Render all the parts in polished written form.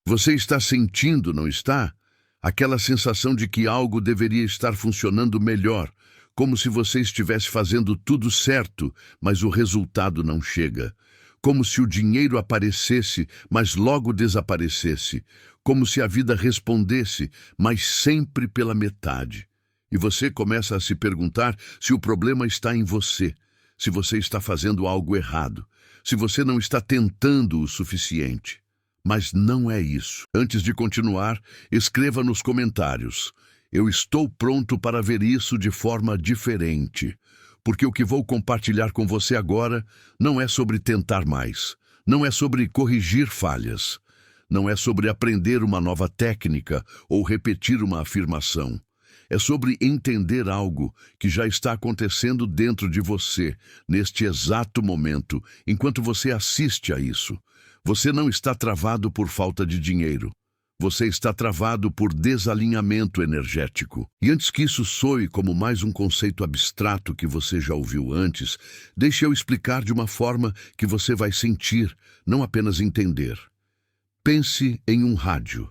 Você está sentindo, não está? Aquela sensação de que algo deveria estar funcionando melhor, como se você estivesse fazendo tudo certo, mas o resultado não chega. Como se o dinheiro aparecesse, mas logo desaparecesse. Como se a vida respondesse, mas sempre pela metade. E você começa a se perguntar se o problema está em você, se você está fazendo algo errado, se você não está tentando o suficiente. Mas não é isso. Antes de continuar, escreva nos comentários: eu estou pronto para ver isso de forma diferente. Porque o que vou compartilhar com você agora não é sobre tentar mais, não é sobre corrigir falhas, não é sobre aprender uma nova técnica ou repetir uma afirmação. É sobre entender algo que já está acontecendo dentro de você, neste exato momento, enquanto você assiste a isso. Você não está travado por falta de dinheiro. Você está travado por desalinhamento energético. E antes que isso soe como mais um conceito abstrato que você já ouviu antes, deixe eu explicar de uma forma que você vai sentir, não apenas entender. Pense em um rádio.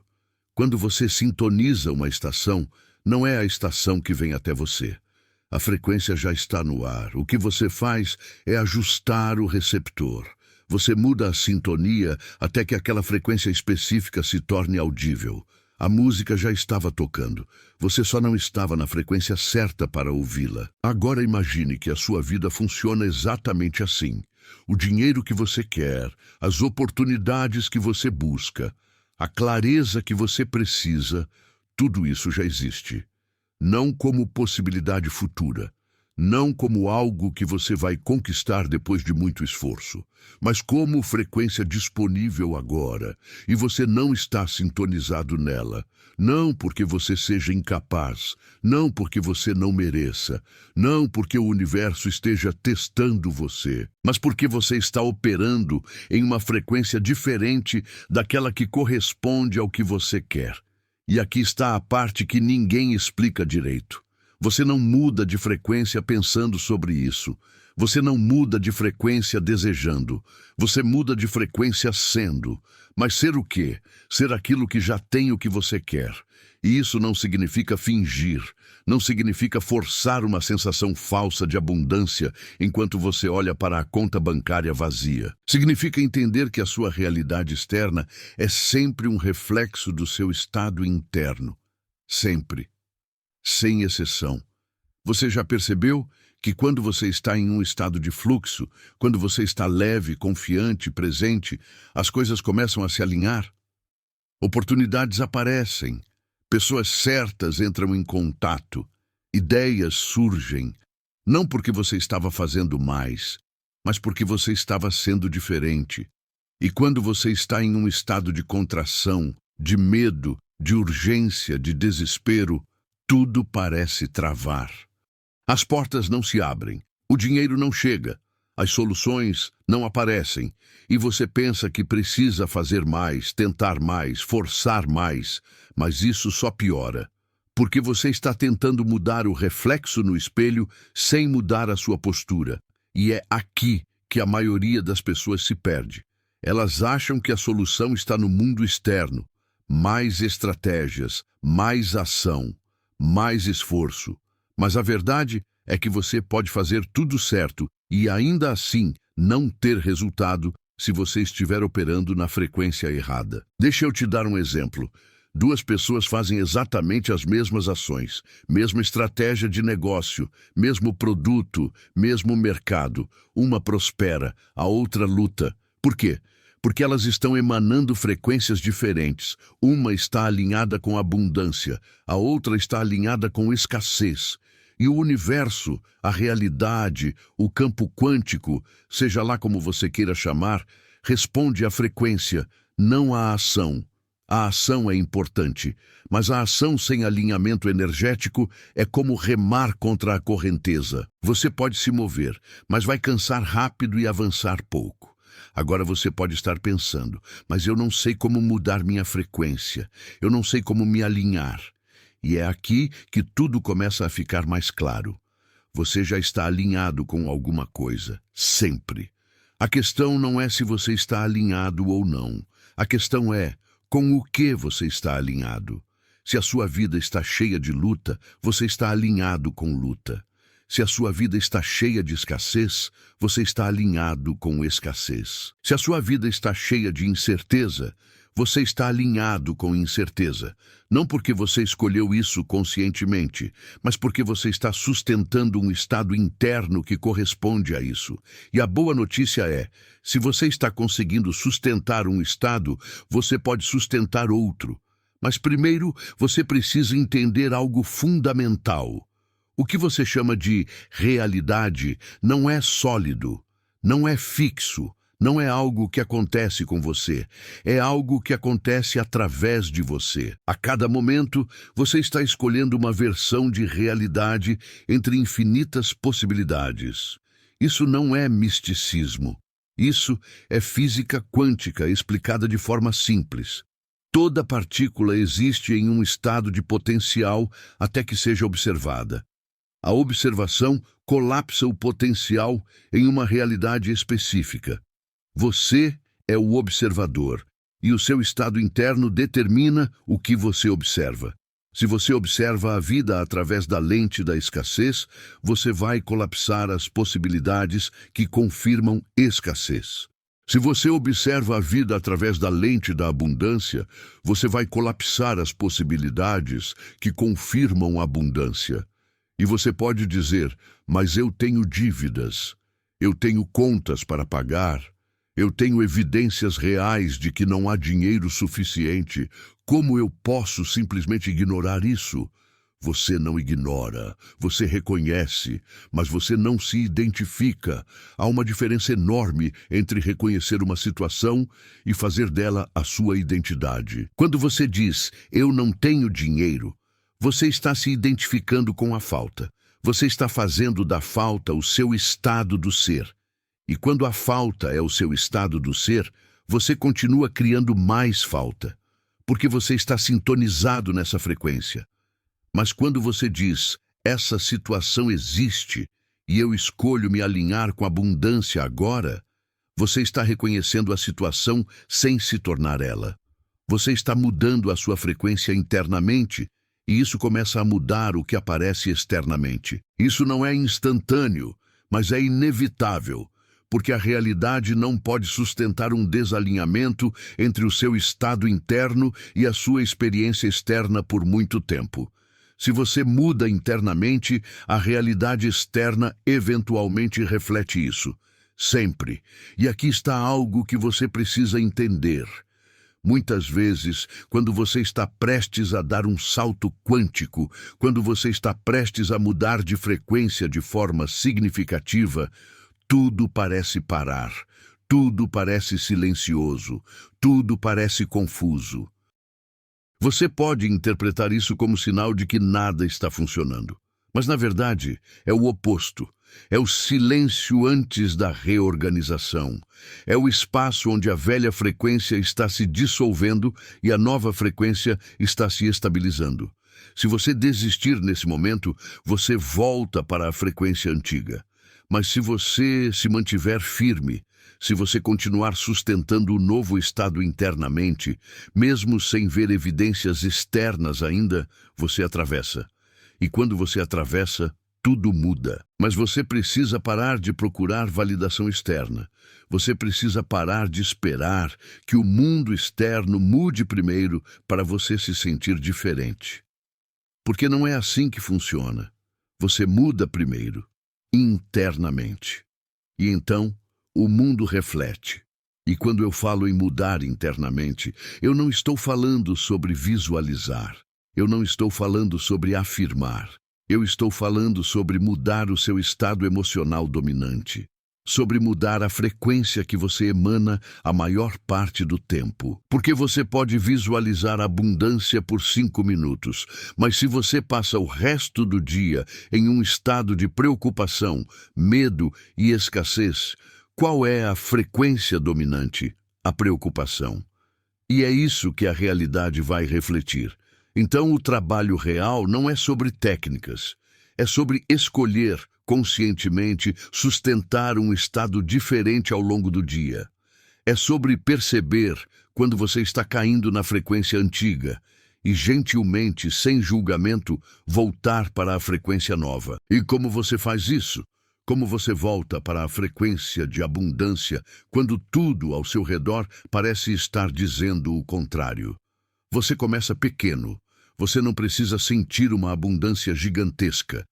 Quando você sintoniza uma estação, não é a estação que vem até você. A frequência já está no ar. O que você faz é ajustar o receptor. Você muda a sintonia até que aquela frequência específica se torne audível. A música já estava tocando. Você só não estava na frequência certa para ouvi-la. Agora imagine que a sua vida funciona exatamente assim. O dinheiro que você quer, as oportunidades que você busca, a clareza que você precisa, tudo isso já existe. Não como possibilidade futura. Não como algo que você vai conquistar depois de muito esforço, mas como frequência disponível agora, e você não está sintonizado nela. Não porque você seja incapaz, não porque você não mereça, não porque o universo esteja testando você, mas porque você está operando em uma frequência diferente daquela que corresponde ao que você quer. E aqui está a parte que ninguém explica direito. Você não muda de frequência pensando sobre isso. Você não muda de frequência desejando. Você muda de frequência sendo. Mas ser o quê? Ser aquilo que já tem o que você quer. E isso não significa fingir. Não significa forçar uma sensação falsa de abundância enquanto você olha para a conta bancária vazia. Significa entender que a sua realidade externa é sempre um reflexo do seu estado interno. Sempre. Sem exceção. Você já percebeu que quando você está em um estado de fluxo, quando você está leve, confiante, presente, as coisas começam a se alinhar? Oportunidades aparecem, pessoas certas entram em contato, ideias surgem, não porque você estava fazendo mais, mas porque você estava sendo diferente. E quando você está em um estado de contração, de medo, de urgência, de desespero, tudo parece travar. As portas não se abrem, o dinheiro não chega, as soluções não aparecem, e você pensa que precisa fazer mais, tentar mais, forçar mais, mas isso só piora, porque você está tentando mudar o reflexo no espelho sem mudar a sua postura, e é aqui que a maioria das pessoas se perde. Elas acham que a solução está no mundo externo, mais estratégias, mais ação, mais esforço. Mas a verdade é que você pode fazer tudo certo e ainda assim não ter resultado se você estiver operando na frequência errada. Deixa eu te dar um exemplo. Duas pessoas fazem exatamente as mesmas ações, mesma estratégia de negócio, mesmo produto, mesmo mercado. Uma prospera, a outra luta. Por quê? Porque elas estão emanando frequências diferentes. Uma está alinhada com abundância, a outra está alinhada com escassez. E o universo, a realidade, o campo quântico, seja lá como você queira chamar, responde à frequência, não à ação. A ação é importante, mas a ação sem alinhamento energético é como remar contra a correnteza. Você pode se mover, mas vai cansar rápido e avançar pouco. Agora você pode estar pensando, mas eu não sei como mudar minha frequência, eu não sei como me alinhar. E é aqui que tudo começa a ficar mais claro. Você já está alinhado com alguma coisa, sempre. A questão não é se você está alinhado ou não. A questão é Com o que você está alinhado? Se a sua vida está cheia de luta, você está alinhado com luta. Se a sua vida está cheia de escassez, você está alinhado com escassez. Se a sua vida está cheia de incerteza, você está alinhado com incerteza. Não porque você escolheu isso conscientemente, mas porque você está sustentando um estado interno que corresponde a isso. E a boa notícia é, se você está conseguindo sustentar um estado, você pode sustentar outro. Mas primeiro, você precisa entender algo fundamental. O que você chama de realidade não é sólido, não é fixo, não é algo que acontece com você, é algo que acontece através de você. A cada momento, você está escolhendo uma versão de realidade entre infinitas possibilidades. Isso não é misticismo. Isso é física quântica explicada de forma simples. Toda partícula existe em um estado de potencial até que seja observada. A observação colapsa o potencial em uma realidade específica. Você é o observador, e o seu estado interno determina o que você observa. Se você observa a vida através da lente da escassez, você vai colapsar as possibilidades que confirmam escassez. Se você observa a vida através da lente da abundância, você vai colapsar as possibilidades que confirmam a abundância. E você pode dizer, mas eu tenho dívidas, eu tenho contas para pagar, eu tenho evidências reais de que não há dinheiro suficiente. Como eu posso simplesmente ignorar isso? Você não ignora, você reconhece, mas você não se identifica. Há uma diferença enorme entre reconhecer uma situação e fazer dela a sua identidade. Quando você diz, eu não tenho dinheiro, você está se identificando com a falta. Você está fazendo da falta o seu estado do ser. E quando a falta é o seu estado do ser, você continua criando mais falta, porque você está sintonizado nessa frequência. Mas quando você diz, essa situação existe e eu escolho me alinhar com a abundância agora, você está reconhecendo a situação sem se tornar ela. Você está mudando a sua frequência internamente e isso começa a mudar o que aparece externamente. Isso não é instantâneo, mas é inevitável, porque a realidade não pode sustentar um desalinhamento entre o seu estado interno e a sua experiência externa por muito tempo. Se você muda internamente, a realidade externa eventualmente reflete isso. Sempre. E aqui está algo que você precisa entender. Muitas vezes, quando você está prestes a dar um salto quântico, quando você está prestes a mudar de frequência de forma significativa, tudo parece parar, tudo parece silencioso, tudo parece confuso. Você pode interpretar isso como sinal de que nada está funcionando. Mas, na verdade, é o oposto. É o silêncio antes da reorganização. É o espaço onde a velha frequência está se dissolvendo e a nova frequência está se estabilizando. Se você desistir nesse momento, você volta para a frequência antiga. Mas se você se mantiver firme, se você continuar sustentando o novo estado internamente, mesmo sem ver evidências externas ainda, você atravessa. E quando você atravessa, tudo muda. Mas você precisa parar de procurar validação externa. Você precisa parar de esperar que o mundo externo mude primeiro para você se sentir diferente. Porque não é assim que funciona. Você muda primeiro, internamente. E então, o mundo reflete. E quando eu falo em mudar internamente, eu não estou falando sobre visualizar. Eu não estou falando sobre afirmar. Eu estou falando sobre mudar o seu estado emocional dominante. Sobre mudar a frequência que você emana a maior parte do tempo. Porque você pode visualizar a abundância por 5 minutos, mas se você passa o resto do dia em um estado de preocupação, medo e escassez, qual é a frequência dominante? A preocupação. E é isso que a realidade vai refletir. Então, o trabalho real não é sobre técnicas, é sobre escolher conscientemente sustentar um estado diferente ao longo do dia. É sobre perceber quando você está caindo na frequência antiga e gentilmente, sem julgamento, voltar para a frequência nova. E como você faz isso? Como você volta para a frequência de abundância quando tudo ao seu redor parece estar dizendo o contrário? Você começa pequeno. Você não precisa sentir uma abundância gigantesca.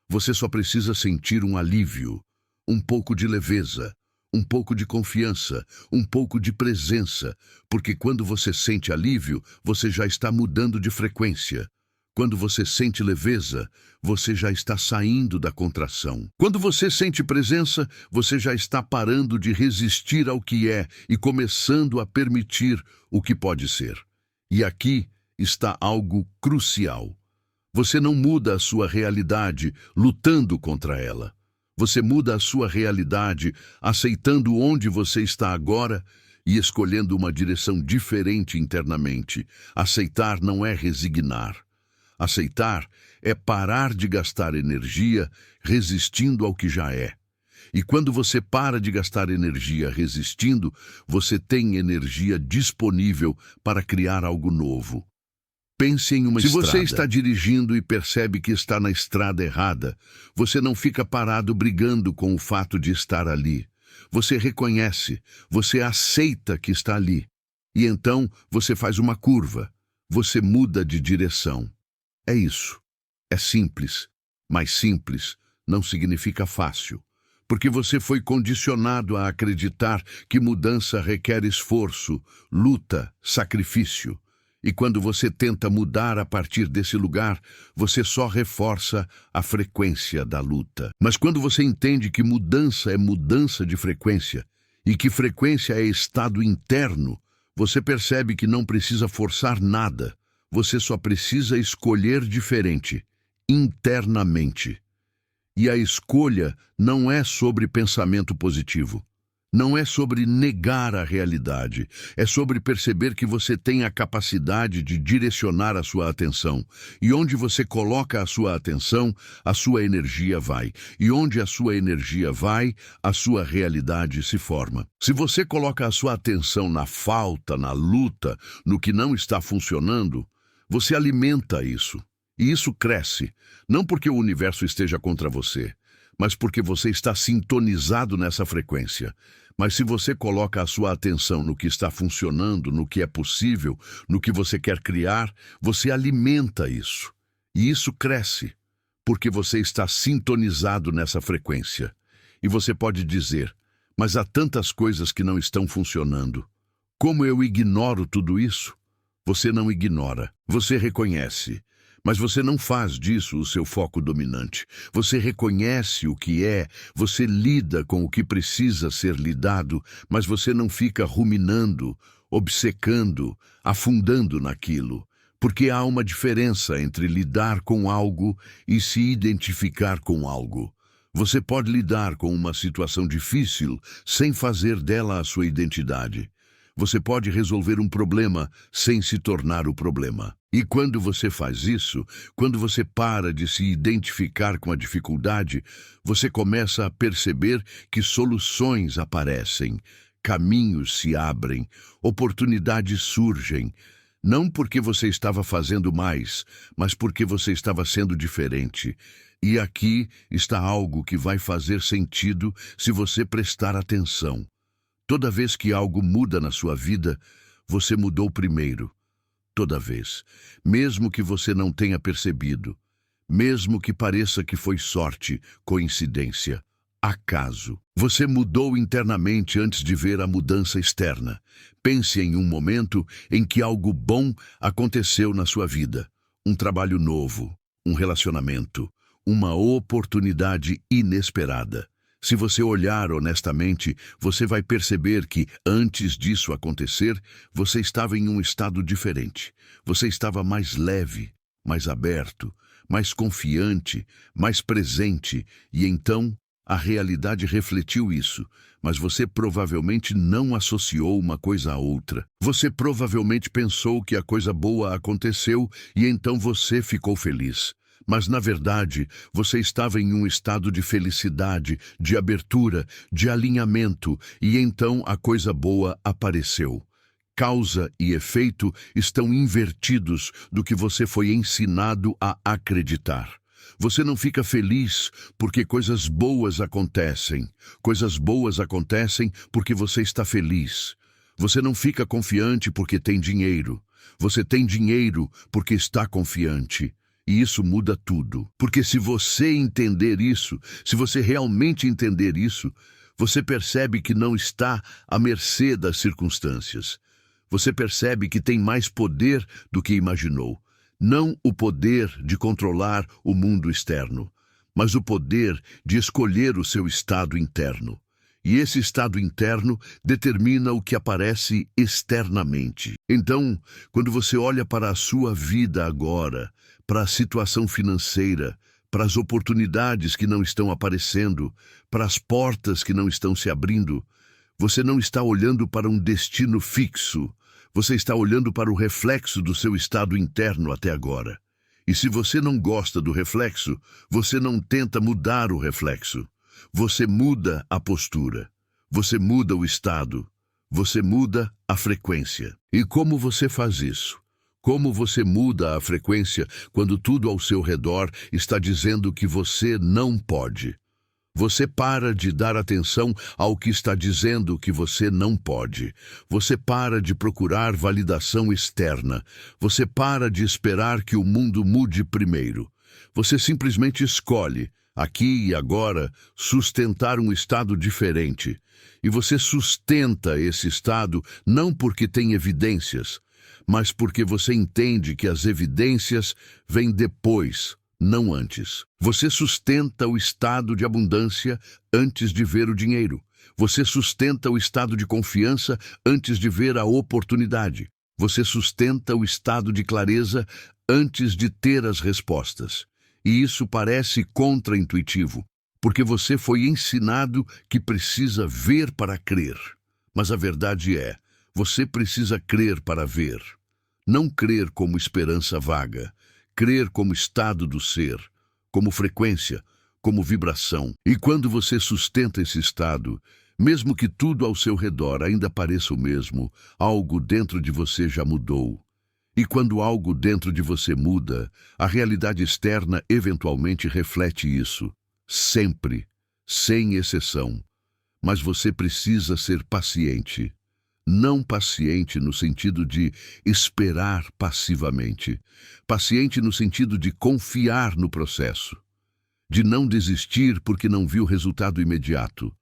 Você só precisa sentir um alívio, um pouco de leveza, um pouco de confiança, um pouco de presença, porque quando você sente alívio, você já está mudando de frequência. Quando você sente leveza, você já está saindo da contração. Quando você sente presença, você já está parando de resistir ao que é e começando a permitir o que pode ser. E aqui está algo crucial. Você não muda a sua realidade lutando contra ela. Você muda a sua realidade aceitando onde você está agora e escolhendo uma direção diferente internamente. Aceitar não é resignar. Aceitar é parar de gastar energia resistindo ao que já é. E quando você para de gastar energia resistindo, você tem energia disponível para criar algo novo. Pense em uma estrada. Se você está dirigindo e percebe que está na estrada errada, você não fica parado brigando com o fato de estar ali. Você reconhece, você aceita que está ali. E então você faz uma curva. Você muda de direção. É isso. É simples. Mas simples não significa fácil. Porque você foi condicionado a acreditar que mudança requer esforço, luta, sacrifício. E quando você tenta mudar a partir desse lugar, você só reforça a frequência da luta. Mas quando você entende que mudança é mudança de frequência e que frequência é estado interno, você percebe que não precisa forçar nada. Você só precisa escolher diferente, internamente. E a escolha não é sobre pensamento positivo. Não é sobre negar a realidade, é sobre perceber que você tem a capacidade de direcionar a sua atenção. E onde você coloca a sua atenção, a sua energia vai. E onde a sua energia vai, a sua realidade se forma. Se você coloca a sua atenção na falta, na luta, no que não está funcionando, você alimenta isso. E isso cresce, não porque o universo esteja contra você, mas porque você está sintonizado nessa frequência. Mas se você coloca a sua atenção no que está funcionando, no que é possível, no que você quer criar, você alimenta isso. E isso cresce, porque você está sintonizado nessa frequência. E você pode dizer, mas há tantas coisas que não estão funcionando. Como eu ignoro tudo isso? Você não ignora, você reconhece. Mas você não faz disso o seu foco dominante. Você reconhece o que é, você lida com o que precisa ser lidado, mas você não fica ruminando, obcecando, afundando naquilo. Porque há uma diferença entre lidar com algo e se identificar com algo. Você pode lidar com uma situação difícil sem fazer dela a sua identidade. Você pode resolver um problema sem se tornar o problema. E quando você faz isso, quando você para de se identificar com a dificuldade, você começa a perceber que soluções aparecem, caminhos se abrem, oportunidades surgem. Não porque você estava fazendo mais, mas porque você estava sendo diferente. E aqui está algo que vai fazer sentido se você prestar atenção. Toda vez que algo muda na sua vida, você mudou primeiro. Toda vez. Mesmo que você não tenha percebido. Mesmo que pareça que foi sorte, coincidência, acaso. Você mudou internamente antes de ver a mudança externa. Pense em um momento em que algo bom aconteceu na sua vida. Um trabalho novo, um relacionamento, uma oportunidade inesperada. Se você olhar honestamente, você vai perceber que, antes disso acontecer, você estava em um estado diferente. Você estava mais leve, mais aberto, mais confiante, mais presente, e então a realidade refletiu isso, mas você provavelmente não associou uma coisa à outra. Você provavelmente pensou que a coisa boa aconteceu e então você ficou feliz. Mas, na verdade, você estava em um estado de felicidade, de abertura, de alinhamento, e então a coisa boa apareceu. Causa e efeito estão invertidos do que você foi ensinado a acreditar. Você não fica feliz porque coisas boas acontecem. Coisas boas acontecem porque você está feliz. Você não fica confiante porque tem dinheiro. Você tem dinheiro porque está confiante. E isso muda tudo. Porque se você entender isso, se você realmente entender isso, você percebe que não está à mercê das circunstâncias. Você percebe que tem mais poder do que imaginou. Não o poder de controlar o mundo externo, mas o poder de escolher o seu estado interno. E esse estado interno determina o que aparece externamente. Então, quando você olha para a sua vida agora, para a situação financeira, para as oportunidades que não estão aparecendo, para as portas que não estão se abrindo, você não está olhando para um destino fixo. Você está olhando para o reflexo do seu estado interno até agora. E se você não gosta do reflexo, você não tenta mudar o reflexo. Você muda a postura. Você muda o estado. Você muda a frequência. E como você faz isso? Como você muda a frequência quando tudo ao seu redor está dizendo que você não pode? Você para de dar atenção ao que está dizendo que você não pode. Você para de procurar validação externa. Você para de esperar que o mundo mude primeiro. Você simplesmente escolhe, aqui e agora, sustentar um estado diferente. E você sustenta esse estado não porque tem evidências, mas porque você entende que as evidências vêm depois, não antes. Você sustenta o estado de abundância antes de ver o dinheiro. Você sustenta o estado de confiança antes de ver a oportunidade. Você sustenta o estado de clareza antes de ter as respostas. E isso parece contraintuitivo, porque você foi ensinado que precisa ver para crer. Mas a verdade é, você precisa crer para ver. Não crer como esperança vaga. Crer como estado do ser, como frequência, como vibração. E quando você sustenta esse estado, mesmo que tudo ao seu redor ainda pareça o mesmo, algo dentro de você já mudou. E quando algo dentro de você muda, a realidade externa eventualmente reflete isso. Sempre, sem exceção. Mas você precisa ser paciente. Não paciente no sentido de esperar passivamente. Paciente no sentido de confiar no processo. De não desistir porque não viu resultado imediato.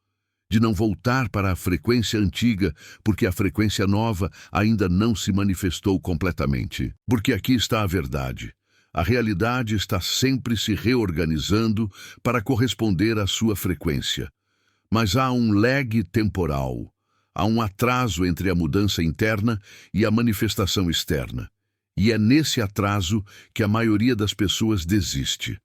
De não voltar para a frequência antiga porque a frequência nova ainda não se manifestou completamente. Porque aqui está a verdade. A realidade está sempre se reorganizando para corresponder à sua frequência. Mas há um lag temporal. Há um atraso entre a mudança interna e a manifestação externa. E é nesse atraso que a maioria das pessoas desiste.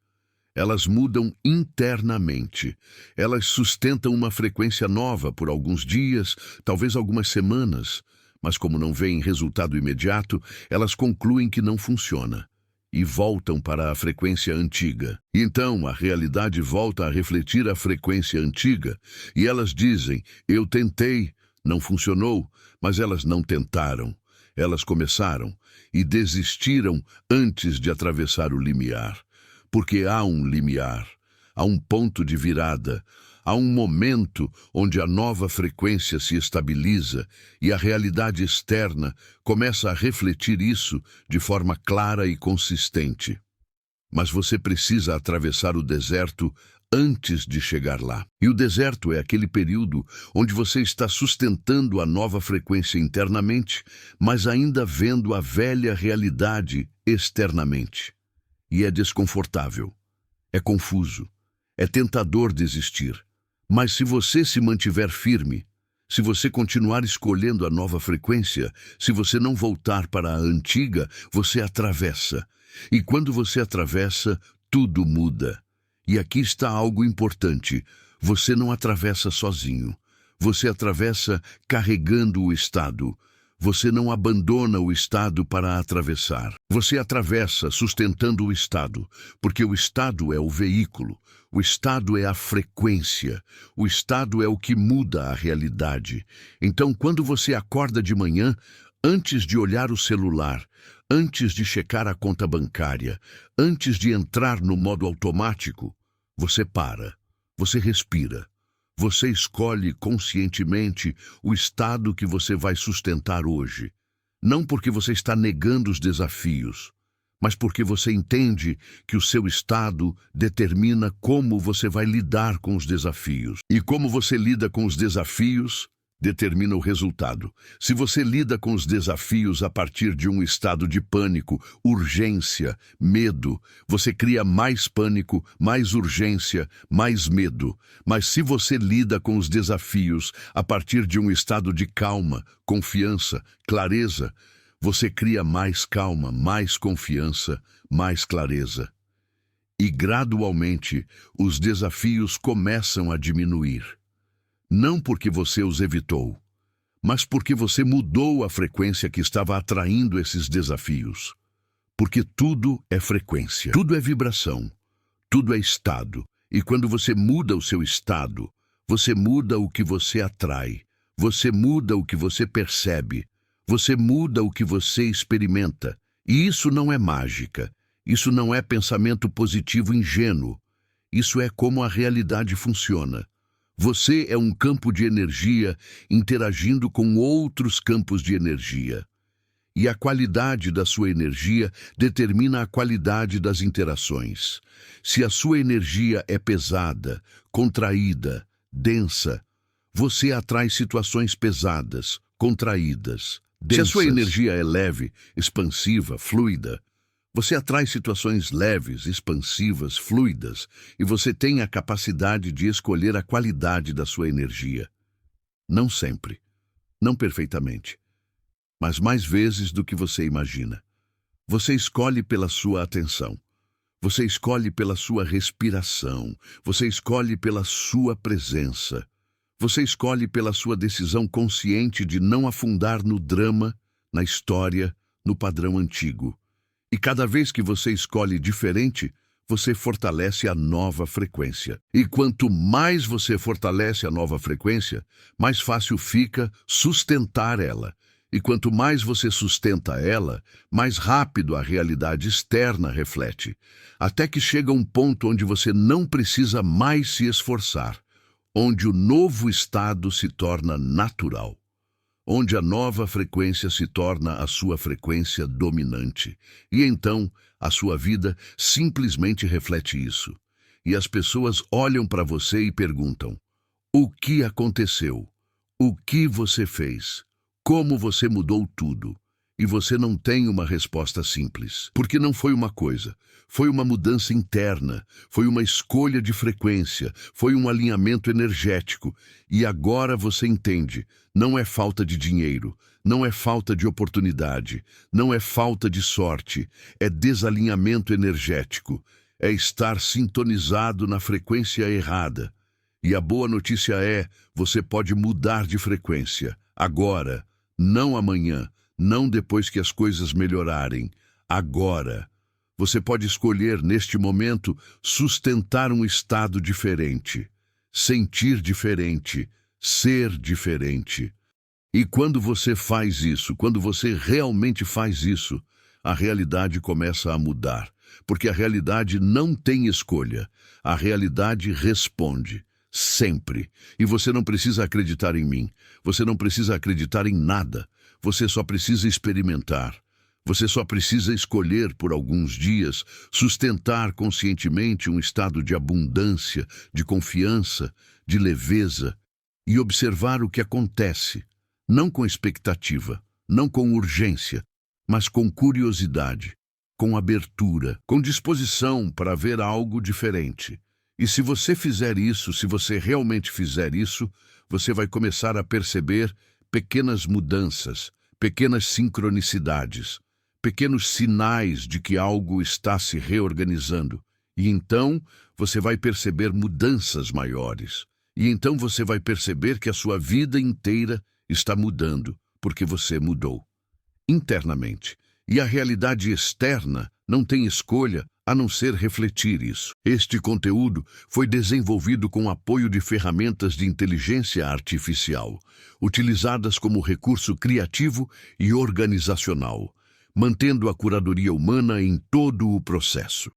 Elas mudam internamente. Elas sustentam uma frequência nova por alguns dias, talvez algumas semanas. Mas como não veem resultado imediato, elas concluem que não funciona. E voltam para a frequência antiga. Então, a realidade volta a refletir a frequência antiga. E elas dizem, eu tentei. Não funcionou, mas elas não tentaram. Elas começaram e desistiram antes de atravessar o limiar. Porque há um limiar, há um ponto de virada, há um momento onde a nova frequência se estabiliza e a realidade externa começa a refletir isso de forma clara e consistente. Mas você precisa atravessar o deserto antes de chegar lá. E o deserto é aquele período onde você está sustentando a nova frequência internamente, mas ainda vendo a velha realidade externamente. E é desconfortável, é confuso, é tentador desistir. Mas se você se mantiver firme, se você continuar escolhendo a nova frequência, se você não voltar para a antiga, você atravessa. E quando você atravessa, tudo muda. E aqui está algo importante. Você não atravessa sozinho. Você atravessa carregando o estado. Você não abandona o estado para atravessar. Você atravessa sustentando o estado, porque o estado é o veículo. O estado é a frequência. O estado é o que muda a realidade. Então, quando você acorda de manhã, Antes de olhar o celular, antes de checar a conta bancária, antes de entrar no modo automático, você para, você respira. Você escolhe conscientemente o estado que você vai sustentar hoje. Não porque você está negando os desafios, mas porque você entende que o seu estado determina como você vai lidar com os desafios. E como você lida com os desafios determina o resultado. Se você lida com os desafios a partir de um estado de pânico, urgência, medo, você cria mais pânico, mais urgência, mais medo. Mas se você lida com os desafios a partir de um estado de calma, confiança, clareza, você cria mais calma, mais confiança, mais clareza. E gradualmente os desafios começam a diminuir. Não porque você os evitou, mas porque você mudou a frequência que estava atraindo esses desafios. Porque tudo é frequência, tudo é vibração, tudo é estado. E quando você muda o seu estado, você muda o que você atrai, você muda o que você percebe, você muda o que você experimenta. E isso não é mágica, isso não é pensamento positivo ingênuo, isso é como a realidade funciona. Você é um campo de energia interagindo com outros campos de energia. E a qualidade da sua energia determina a qualidade das interações. Se a sua energia é pesada, contraída, densa, você atrai situações pesadas, contraídas, densas. Se a sua energia é leve, expansiva, fluida, você atrai situações leves, expansivas, fluidas, e você tem a capacidade de escolher a qualidade da sua energia. Não sempre, não perfeitamente, mas mais vezes do que você imagina. Você escolhe pela sua atenção, você escolhe pela sua respiração, você escolhe pela sua presença, você escolhe pela sua decisão consciente de não afundar no drama, na história, no padrão antigo. E cada vez que você escolhe diferente, você fortalece a nova frequência. E quanto mais você fortalece a nova frequência, mais fácil fica sustentar ela. E quanto mais você sustenta ela, mais rápido a realidade externa reflete. Até que chega um ponto onde você não precisa mais se esforçar, onde o novo estado se torna natural. Onde a nova frequência se torna a sua frequência dominante. E então, a sua vida simplesmente reflete isso. E as pessoas olham para você e perguntam: o que aconteceu? O que você fez? Como você mudou tudo? E você não tem uma resposta simples. Porque não foi uma coisa. Foi uma mudança interna, foi uma escolha de frequência, foi um alinhamento energético. E agora você entende, não é falta de dinheiro, não é falta de oportunidade, não é falta de sorte, é desalinhamento energético, é estar sintonizado na frequência errada. E a boa notícia é, você pode mudar de frequência, agora, não amanhã, não depois que as coisas melhorarem, agora. Você pode escolher, neste momento, sustentar um estado diferente, sentir diferente, ser diferente. E quando você faz isso, quando você realmente faz isso, a realidade começa a mudar. Porque a realidade não tem escolha. A realidade responde, sempre. E você não precisa acreditar em mim. Você não precisa acreditar em nada. Você só precisa experimentar. Você só precisa escolher por alguns dias, sustentar conscientemente um estado de abundância, de confiança, de leveza e observar o que acontece, não com expectativa, não com urgência, mas com curiosidade, com abertura, com disposição para ver algo diferente. E se você fizer isso, se você realmente fizer isso, você vai começar a perceber pequenas mudanças, pequenas sincronicidades, pequenos sinais de que algo está se reorganizando. E então você vai perceber mudanças maiores. E então você vai perceber que a sua vida inteira está mudando, porque você mudou internamente. E a realidade externa não tem escolha, a não ser refletir isso. Este conteúdo foi desenvolvido com apoio de ferramentas de inteligência artificial, utilizadas como recurso criativo e organizacional, mantendo a curadoria humana em todo o processo.